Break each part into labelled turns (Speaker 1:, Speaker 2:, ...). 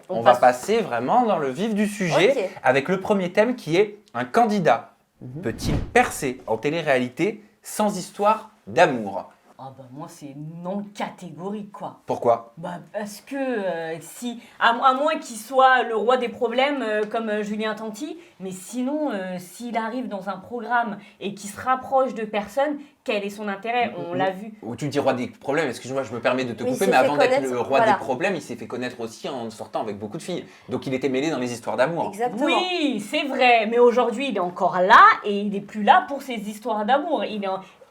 Speaker 1: On va passer vraiment dans le vif du sujet
Speaker 2: Ok.
Speaker 1: avec le premier thème qui est un candidat peut-il percer en télé-réalité sans histoire d'amour?
Speaker 3: Ah bah moi c'est non catégorique quoi.
Speaker 1: Pourquoi?
Speaker 3: Bah parce que si à moins qu'il soit le roi des problèmes comme Julien Tanti, mais sinon s'il arrive dans un programme et qu'il se rapproche de personnes, quel est son intérêt? On l'a vu.
Speaker 1: Ou tu dis roi des problèmes, excuse-moi, je me permets de te
Speaker 2: Oui, il
Speaker 1: couper,
Speaker 2: s'est
Speaker 1: mais
Speaker 2: fait
Speaker 1: avant d'être
Speaker 2: connaître,
Speaker 1: le roi
Speaker 2: voilà.
Speaker 1: des problèmes, il s'est fait connaître aussi en sortant avec beaucoup de filles. Donc il était mêlé dans les histoires d'amour.
Speaker 2: Exactement.
Speaker 3: Oui, c'est vrai, mais aujourd'hui il est encore là et il n'est plus là pour ses histoires d'amour.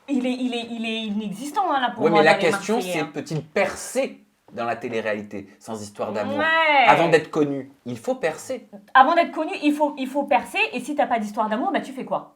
Speaker 3: Il est inexistant hein, là pour
Speaker 1: Oui,
Speaker 3: moi.
Speaker 1: mais la
Speaker 3: dans les
Speaker 1: question
Speaker 3: Marseillais,
Speaker 1: c'est
Speaker 3: hein.
Speaker 1: peut-il percer dans la télé-réalité sans histoire d'amour?
Speaker 3: Ouais.
Speaker 1: Avant d'être connu, il faut percer.
Speaker 3: Avant d'être connu, il faut percer et si t'as pas d'histoire d'amour, bah tu fais quoi?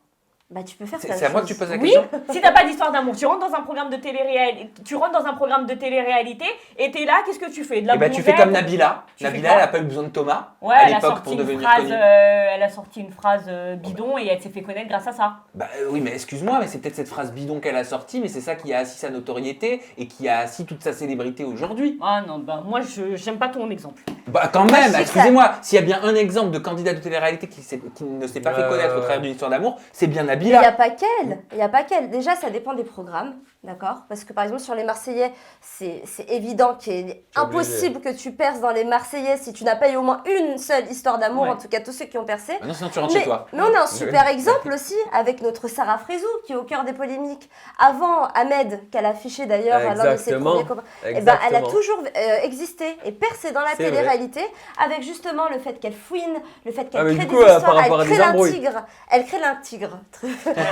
Speaker 2: Bah, tu peux faire
Speaker 1: C'est
Speaker 2: plein de
Speaker 1: c'est à moi que
Speaker 2: choses.
Speaker 1: tu poses la
Speaker 3: Oui,
Speaker 1: question?
Speaker 3: si t'as pas d'histoire d'amour, tu rentres dans un programme de télé-réalité, et t'es là, qu'est-ce que tu fais? De la
Speaker 1: Eh ben, tu
Speaker 3: bronzette
Speaker 1: fais comme Nabila.
Speaker 3: Tu fais
Speaker 1: Nabila,
Speaker 3: quoi?
Speaker 1: elle n'a pas eu besoin de Thomas
Speaker 3: Ouais,
Speaker 1: à
Speaker 3: elle a
Speaker 1: l'époque
Speaker 3: sorti
Speaker 1: pour
Speaker 3: une
Speaker 1: devenir
Speaker 3: phrase,
Speaker 1: connue.
Speaker 3: elle a sorti une phrase bidon et elle s'est fait connaître grâce à ça.
Speaker 1: Bah oui, mais excuse-moi, mais c'est peut-être cette phrase bidon qu'elle a sortie, mais c'est ça qui a assis sa notoriété et qui a assis toute sa célébrité aujourd'hui.
Speaker 3: Ah non, bah moi j'aime pas ton exemple.
Speaker 1: Bah quand
Speaker 2: Moi,
Speaker 1: même,
Speaker 2: je sais que
Speaker 1: excusez-moi, s'il y a bien un exemple de candidat de télé-réalité qui ne s'est pas fait connaître au travers d'une histoire d'amour, c'est bien
Speaker 2: Mais il n'y a
Speaker 1: Nabila.
Speaker 2: pas qu'elle. Il n'y a pas qu'elle. Déjà, ça dépend des programmes. D'accord? Parce que par exemple, sur les Marseillais, c'est évident qu'il est impossible que tu perces dans les Marseillais si tu n'as pas eu au moins une seule histoire d'amour,
Speaker 3: Ouais.
Speaker 2: en tout cas tous ceux qui ont percé.
Speaker 1: Bah non, sinon tu rentres chez toi.
Speaker 2: Mais on a un super exemple aussi avec notre Sarah Frézou qui est au cœur des polémiques. Avant Ahmed, qu'elle a affiché d'ailleurs à l'un de ses
Speaker 4: Exactement.
Speaker 2: premiers copains, eh ben, elle a toujours existé et percé dans la
Speaker 4: C'est vrai.
Speaker 2: télé-réalité avec justement le fait qu'elle fouine, le fait qu'elle
Speaker 4: Ah, mais
Speaker 2: crée
Speaker 4: du
Speaker 2: des
Speaker 4: coup,
Speaker 2: histoires,
Speaker 4: par rapport à
Speaker 2: elle
Speaker 4: des
Speaker 2: crée
Speaker 4: embrouilles.
Speaker 2: l'intigre. Elle crée l'intigre.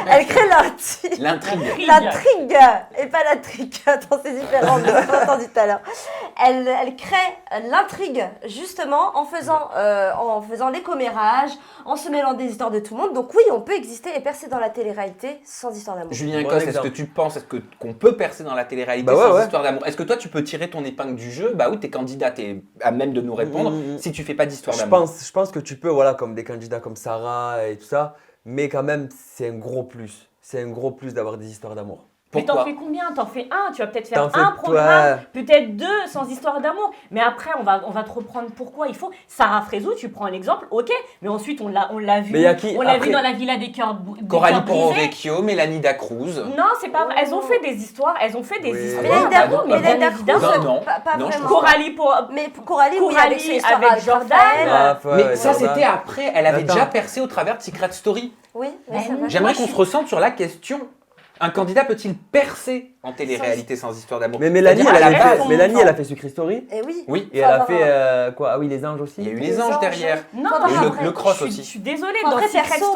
Speaker 2: Elle crée l'intigre.
Speaker 1: L'intrigue.
Speaker 2: L'intrigue et pas la trique. Attends, c'est différent, on l'a entendu tout à l'heure. Elle crée l'intrigue justement en faisant les commérages, en se mêlant des histoires de tout le monde. Donc oui, on peut exister et percer dans la télé-réalité sans histoire d'amour.
Speaker 1: Julien
Speaker 4: Bon
Speaker 1: Coste, est-ce
Speaker 4: exemple.
Speaker 1: que tu penses qu'on peut percer dans la télé-réalité
Speaker 4: Bah ouais,
Speaker 1: sans
Speaker 4: ouais.
Speaker 1: histoire d'amour? Est-ce que toi tu peux tirer ton épingle du jeu? Bah oui, t'es candidat, t'es à même de nous répondre si tu fais pas d'histoire
Speaker 4: Je
Speaker 1: d'amour.
Speaker 4: pense que tu peux, voilà, comme des candidats comme Sarah et tout ça, mais quand même, c'est un gros plus. C'est un gros plus d'avoir des histoires d'amour.
Speaker 3: Mais t'en
Speaker 1: Pourquoi?
Speaker 3: fais combien? T'en fais un, tu vas peut-être
Speaker 4: T'en
Speaker 3: faire un
Speaker 4: fais-
Speaker 3: programme,
Speaker 4: ouais.
Speaker 3: peut-être deux sans histoire d'amour. Mais après, on va te reprendre pourquoi il faut. Sarah Frézou, tu prends l'exemple, ok, mais ensuite on l'a vu.
Speaker 4: Mais y a qui
Speaker 3: On l'a
Speaker 4: après
Speaker 3: vu dans la Villa des cœurs
Speaker 1: Coralie
Speaker 3: brisés.
Speaker 1: Porro-Vecchio, Mélanie Dacruz.
Speaker 3: Non, c'est pas vrai. Elles ont fait des histoires, elles ont fait des
Speaker 4: Oui.
Speaker 3: histoires.
Speaker 2: Mélanie
Speaker 1: Ah
Speaker 2: Dacruz,
Speaker 1: bon, bah
Speaker 2: Mélanie
Speaker 1: bon.
Speaker 2: Dacruz,
Speaker 1: Non,
Speaker 2: pas
Speaker 1: non, je
Speaker 2: vraiment.
Speaker 3: Coralie pour.
Speaker 2: Mais Coralie, oui, avec son
Speaker 3: Coralie
Speaker 2: histoire
Speaker 3: avec
Speaker 2: avec
Speaker 3: Jordan.
Speaker 2: Raphaël.
Speaker 1: Mais ça,
Speaker 4: Jordan.
Speaker 1: c'était après. Elle avait
Speaker 4: Attends.
Speaker 1: déjà percé au travers de Secret Story.
Speaker 2: Oui, mais
Speaker 3: Ben
Speaker 2: ça va.
Speaker 1: J'aimerais
Speaker 3: Moi,
Speaker 1: qu'on
Speaker 3: je
Speaker 1: se ressente sur la question. Un candidat peut-il percer en télé-réalité sans histoire d'amour?
Speaker 4: Mais Mélanie,
Speaker 1: C'est-à-dire, à la base-
Speaker 4: Mélanie, elle a fait Secret Story.
Speaker 2: Et oui.
Speaker 3: Eh
Speaker 2: il
Speaker 4: Et
Speaker 2: faut
Speaker 4: elle a
Speaker 2: avoir
Speaker 4: fait
Speaker 2: un-
Speaker 4: quoi? Ah oui, les anges aussi.
Speaker 1: Il y a eu
Speaker 2: Les
Speaker 1: les anges
Speaker 2: anges.
Speaker 1: derrière.
Speaker 3: Non,
Speaker 2: Faut avoir
Speaker 1: Et
Speaker 2: un
Speaker 1: le cross
Speaker 3: je
Speaker 1: aussi.
Speaker 3: suis désolée,
Speaker 2: Faut
Speaker 3: dans
Speaker 2: après
Speaker 3: Secret,
Speaker 2: perso.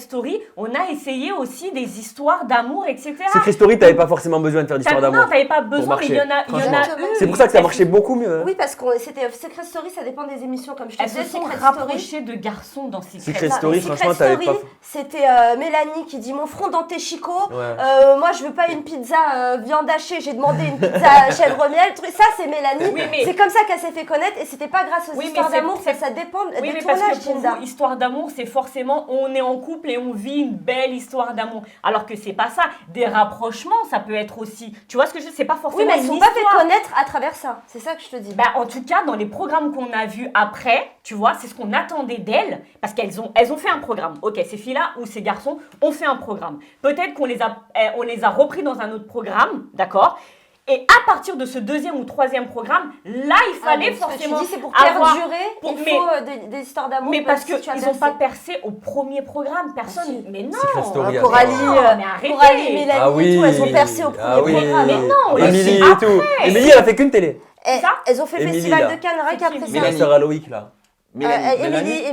Speaker 3: Story, on a essayé aussi des histoires d'amour, etc.
Speaker 4: Secret Story, t'avais pas forcément besoin de faire d'histoire
Speaker 3: Non,
Speaker 4: d'amour.
Speaker 3: t'avais pas besoin, mais
Speaker 4: marcher.
Speaker 3: il y en a
Speaker 2: Franchement.
Speaker 3: eu.
Speaker 4: C'est pour ça que ça marchait beaucoup mieux. hein.
Speaker 2: Oui, parce que c'était Secret Story, ça dépend des émissions, comme je te
Speaker 3: Elles se
Speaker 2: disais.
Speaker 3: sont
Speaker 2: Secret Story.
Speaker 3: rapprochées de garçons dans Secret
Speaker 4: Secret
Speaker 2: Ça,
Speaker 4: Story,
Speaker 2: mais Secret
Speaker 4: franchement, t'avais
Speaker 2: Story,
Speaker 4: pas-
Speaker 2: c'était Mélanie qui dit mon front denté Chico.
Speaker 4: Ouais.
Speaker 2: Moi, je veux pas une pizza viande hachée, j'ai demandé une pizza chèvre miel. Ça, c'est Mélanie.
Speaker 3: Oui, mais-
Speaker 2: C'est comme ça qu'elle s'est fait connaître et c'était pas grâce aux
Speaker 3: Oui, mais
Speaker 2: histoires
Speaker 3: c'est-
Speaker 2: d'amour,
Speaker 3: c'est-
Speaker 2: ça dépend
Speaker 3: Oui,
Speaker 2: des
Speaker 3: mais parce
Speaker 2: tournages,
Speaker 3: que pour
Speaker 2: Jinda.
Speaker 3: vous, histoire d'amour, c'est forcément on est en couple et on vit une belle histoire d'amour. Alors que c'est pas ça. Des rapprochements, ça peut être aussi. Tu vois ce que je veux dire? C'est pas forcément
Speaker 2: Oui, mais elles
Speaker 3: une
Speaker 2: sont pas fait
Speaker 3: histoire.
Speaker 2: connaître à travers ça. C'est ça que je te dis.
Speaker 3: Bah, en tout cas, dans les programmes qu'on a vus après, tu vois, c'est ce qu'on attendait d'elles, parce elles ont fait un programme. Ok, ces filles-là ou ces garçons ont fait un programme. Peut-être qu'on on les a repris dans un autre programme, d'accord? Et à partir de ce deuxième ou troisième programme, là, il fallait
Speaker 2: donc, ce que
Speaker 3: forcément
Speaker 2: tu dis, c'est pour
Speaker 3: avoir...
Speaker 2: perdurer,
Speaker 3: pour-
Speaker 2: il
Speaker 3: mais-
Speaker 2: faut des histoires d'amour.
Speaker 3: Mais parce
Speaker 2: même si tu as
Speaker 3: qu'ils n'ont
Speaker 2: percé.
Speaker 3: pas percé au premier programme, personne.
Speaker 2: si.
Speaker 3: Mais non.
Speaker 4: Secret Story,
Speaker 2: Ah, Coralie,
Speaker 3: Non, mais arrêtez.
Speaker 2: Coralie, Mélanie
Speaker 4: Ah oui.
Speaker 2: et tout, elles ont percé au premier
Speaker 4: Ah oui.
Speaker 2: programme.
Speaker 3: Mais non,
Speaker 1: Bah,
Speaker 4: Émilie
Speaker 1: si.
Speaker 4: et tout. Émilie, elle a fait qu'une télé.
Speaker 2: Eh, elles ont fait
Speaker 4: Émilie,
Speaker 2: Festival
Speaker 4: là.
Speaker 2: de Cannes, rien
Speaker 3: C'est
Speaker 2: qu'après
Speaker 3: qui,
Speaker 2: ça.
Speaker 1: Mélanie.
Speaker 4: La sœur à Loïc, là.
Speaker 2: Émilie,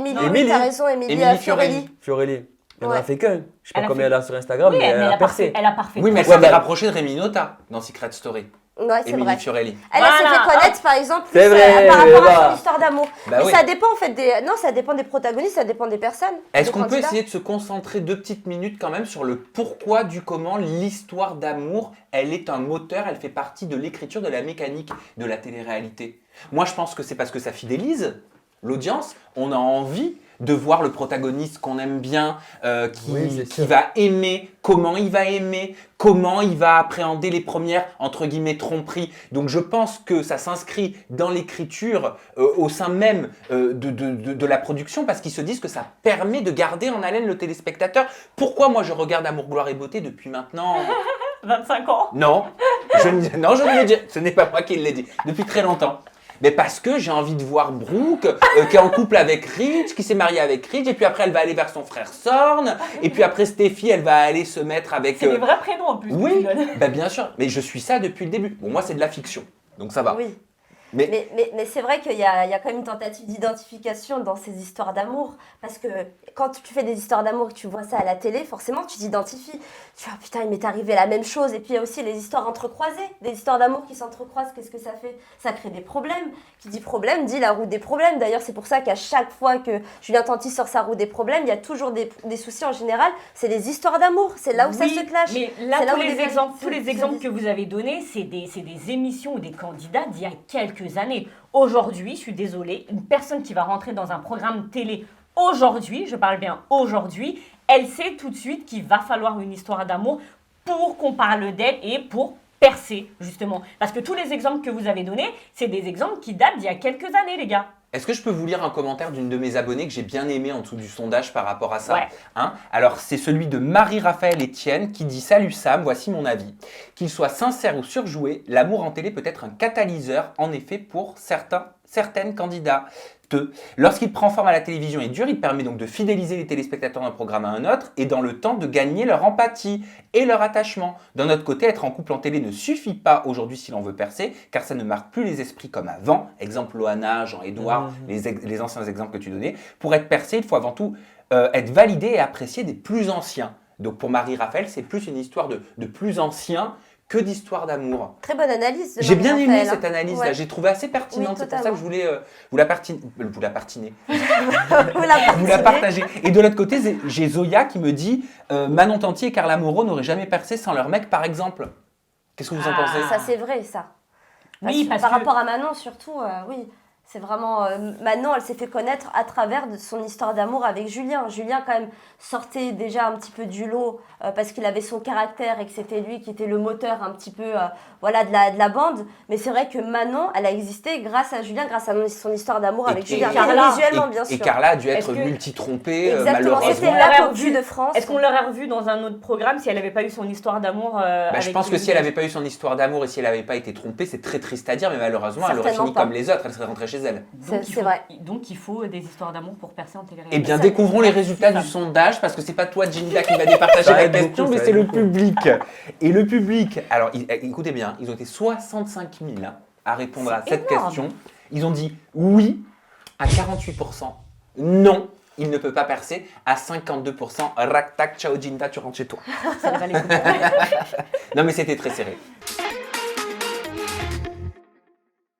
Speaker 2: oui,
Speaker 4: Émilie.
Speaker 2: t'as raison, Émilie
Speaker 1: Émilie
Speaker 2: Fiorelli.
Speaker 4: Fiorelli. Elle en
Speaker 2: Ouais.
Speaker 4: a fait qu'un. Je sais pas
Speaker 3: Elle a
Speaker 4: combien
Speaker 3: fait-
Speaker 4: elle a sur Instagram,
Speaker 3: Oui,
Speaker 4: mais elle a percé.
Speaker 3: Elle a parfait.
Speaker 1: Oui, mais elle
Speaker 4: Ouais,
Speaker 1: s'est
Speaker 4: bah-
Speaker 1: rapprochée de Rémi Nota dans Secret Story.
Speaker 2: Ouais, c'est
Speaker 1: Émilie
Speaker 2: vrai.
Speaker 1: Fiorelli.
Speaker 2: Elle
Speaker 3: Voilà,
Speaker 2: s'est fait connaître, par exemple,
Speaker 4: C'est
Speaker 2: plus,
Speaker 4: vrai,
Speaker 2: par rapport à
Speaker 4: bah.
Speaker 2: son histoire d'amour.
Speaker 1: Bah
Speaker 2: Mais
Speaker 1: oui.
Speaker 2: ça dépend en fait Non, ça dépend des protagonistes, ça dépend des personnes.
Speaker 1: Est-ce
Speaker 2: des
Speaker 1: qu'on peut
Speaker 2: candidats.
Speaker 1: essayer de se concentrer 2 petites minutes quand même sur le pourquoi du comment l'histoire d'amour, elle est un moteur, elle fait partie de l'écriture, de la mécanique de la télé-réalité? Moi, je pense que c'est parce que ça fidélise l'audience. On a envie de voir le protagoniste qu'on aime bien,
Speaker 4: Oui, c'est
Speaker 1: qui
Speaker 4: sûr.
Speaker 1: va aimer, comment il va aimer, comment il va appréhender les premières, entre guillemets, tromperies. Donc je pense que ça s'inscrit dans l'écriture au sein même de la production parce qu'ils se disent que ça permet de garder en haleine le téléspectateur. Pourquoi moi je regarde Amour, gloire et beauté depuis maintenant
Speaker 3: 25 ans.
Speaker 1: Non, je ne l'ai dit, ce n'est pas moi qui l'ai dit, depuis très longtemps. Mais parce que j'ai envie de voir Brooke, qui est en couple avec Rich, qui s'est mariée avec Rich, et puis après elle va aller vers son frère Sorn, et puis après Steffi, elle va aller se mettre avec...
Speaker 3: C'est des vrais prénoms en plus. que
Speaker 1: Oui,
Speaker 3: tu donnes.
Speaker 1: bah bien sûr, mais je suis ça depuis le début. Bon, moi c'est de la fiction, donc ça va.
Speaker 2: Oui.
Speaker 1: Mais-
Speaker 2: Mais c'est vrai qu'il y a quand même une tentative d'identification dans ces histoires d'amour. Parce que quand tu fais des histoires d'amour et que tu vois ça à la télé, forcément tu t'identifies. Tu vois, putain, il m'est arrivé la même chose. Et puis il y a aussi les histoires entrecroisées. Des histoires d'amour qui s'entrecroisent, qu'est-ce que ça fait? Ça crée des problèmes. Qui dit problème, dit la roue des problèmes. D'ailleurs, c'est pour ça qu'à chaque fois que Julien Tanti sort sa roue des problèmes, il y a toujours des soucis en général. C'est les histoires d'amour. C'est là où ça
Speaker 3: Oui,
Speaker 2: se clash.
Speaker 3: Mais là,
Speaker 2: C'est là
Speaker 3: tous
Speaker 2: où
Speaker 3: les
Speaker 2: les
Speaker 3: exemples,
Speaker 2: c'est-
Speaker 3: tous les
Speaker 2: c'est
Speaker 3: exemples
Speaker 2: des-
Speaker 3: que vous avez donnés, c'est des émissions ou des candidats d'il y a quelques années. Aujourd'hui, je suis désolée, une personne qui va rentrer dans un programme télé aujourd'hui, je parle bien aujourd'hui, elle sait tout de suite qu'il va falloir une histoire d'amour pour qu'on parle d'elle et pour percer, justement. Parce que tous les exemples que vous avez donnés, c'est des exemples qui datent d'il y a quelques années, les gars.
Speaker 1: Est-ce que je peux vous lire un commentaire d'une de mes abonnées que j'ai bien aimé en dessous du sondage par rapport à ça
Speaker 3: Ouais.
Speaker 1: Hein Alors, c'est celui de Marie-Raphaël Etienne qui dit « Salut Sam, voici mon avis. Qu'il soit sincère ou surjoué, l'amour en télé peut être un catalyseur, en effet, pour certaines candidats. Lorsqu'il prend forme à la télévision et dure, il permet donc de fidéliser les téléspectateurs d'un programme à un autre et dans le temps de gagner leur empathie et leur attachement. D'un autre côté, être en couple en télé ne suffit pas aujourd'hui si l'on veut percer, car ça ne marque plus les esprits comme avant. Exemple Loana, Jean-Édouard, les anciens exemples que tu donnais. Pour être percé, il faut avant tout être validé et apprécié des plus anciens. Donc pour Marie-Raphaël, c'est plus une histoire de plus anciens que d'histoire d'amour.
Speaker 2: Très bonne analyse. de
Speaker 1: J'ai bien aimé
Speaker 2: Marie-Raphaël,
Speaker 1: cette analyse-là,
Speaker 2: Ouais.
Speaker 1: j'ai trouvé assez pertinente,
Speaker 2: Oui,
Speaker 1: c'est pour ça que
Speaker 2: totalement.
Speaker 1: je voulais vous la partiner.
Speaker 2: Vous la
Speaker 1: Vous la
Speaker 2: partagez.
Speaker 1: partagez. Et de l'autre côté, j'ai Zoya qui me dit Manon Tanti et Carla Moreau n'auraient jamais percé sans leur mec, par exemple. Qu'est-ce que vous en
Speaker 3: Ah.
Speaker 1: pensez
Speaker 2: Ça, c'est vrai, ça.
Speaker 3: Oui, parce
Speaker 2: par
Speaker 3: que-
Speaker 2: rapport à Manon, surtout, oui. C'est vraiment. Manon, elle s'est fait connaître à travers de son histoire d'amour avec Julien. Julien, quand même, sortait déjà un petit peu du lot parce qu'il avait son caractère et que c'était lui qui était le moteur un petit peu voilà, de la bande. Mais c'est vrai que Manon, elle a existé grâce à Julien, grâce à son histoire d'amour avec Julien.
Speaker 3: Carla-
Speaker 2: Visuellement, bien sûr.
Speaker 1: Et Carla a dû être
Speaker 3: Est-ce que-
Speaker 1: multi-trompée,
Speaker 2: Exactement, c'était
Speaker 1: malheureusement.
Speaker 2: la
Speaker 3: Malheureusement.
Speaker 2: vue de France.
Speaker 3: Est-ce qu'on l'aurait revu dans un autre programme si elle n'avait pas eu son histoire d'amour
Speaker 1: Bah, je
Speaker 3: avec
Speaker 1: pense que
Speaker 3: Julie
Speaker 1: si elle n'avait pas eu son histoire d'amour et si elle n'avait pas été trompée, c'est très triste à dire, mais malheureusement, elle aurait
Speaker 2: Certainement
Speaker 1: fini
Speaker 2: pas.
Speaker 1: comme les autres, elle serait rentrée chez elle.
Speaker 2: C'est vrai.
Speaker 3: Donc il faut des histoires d'amour pour percer en
Speaker 1: Eh
Speaker 3: télé-réalité.
Speaker 1: bien,
Speaker 2: Ça,
Speaker 1: découvrons les résultats
Speaker 3: ça.
Speaker 1: du sondage, parce que c'est pas toi, Ginda, qui va départager
Speaker 4: Ça
Speaker 1: la
Speaker 4: aide
Speaker 1: question,
Speaker 4: beaucoup,
Speaker 1: mais
Speaker 4: ça
Speaker 1: c'est
Speaker 4: aide
Speaker 1: le
Speaker 4: beaucoup.
Speaker 1: public. Et le public, alors écoutez bien, ils ont été 65 000 à répondre à
Speaker 3: C'est
Speaker 1: cette
Speaker 3: énorme.
Speaker 1: question. Ils ont dit oui à 48%, non, il ne peut pas percer à 52%. Rac tac, ciao Ginda, tu rentres chez toi.
Speaker 3: Ça valait le coup.
Speaker 1: Non, mais c'était très serré.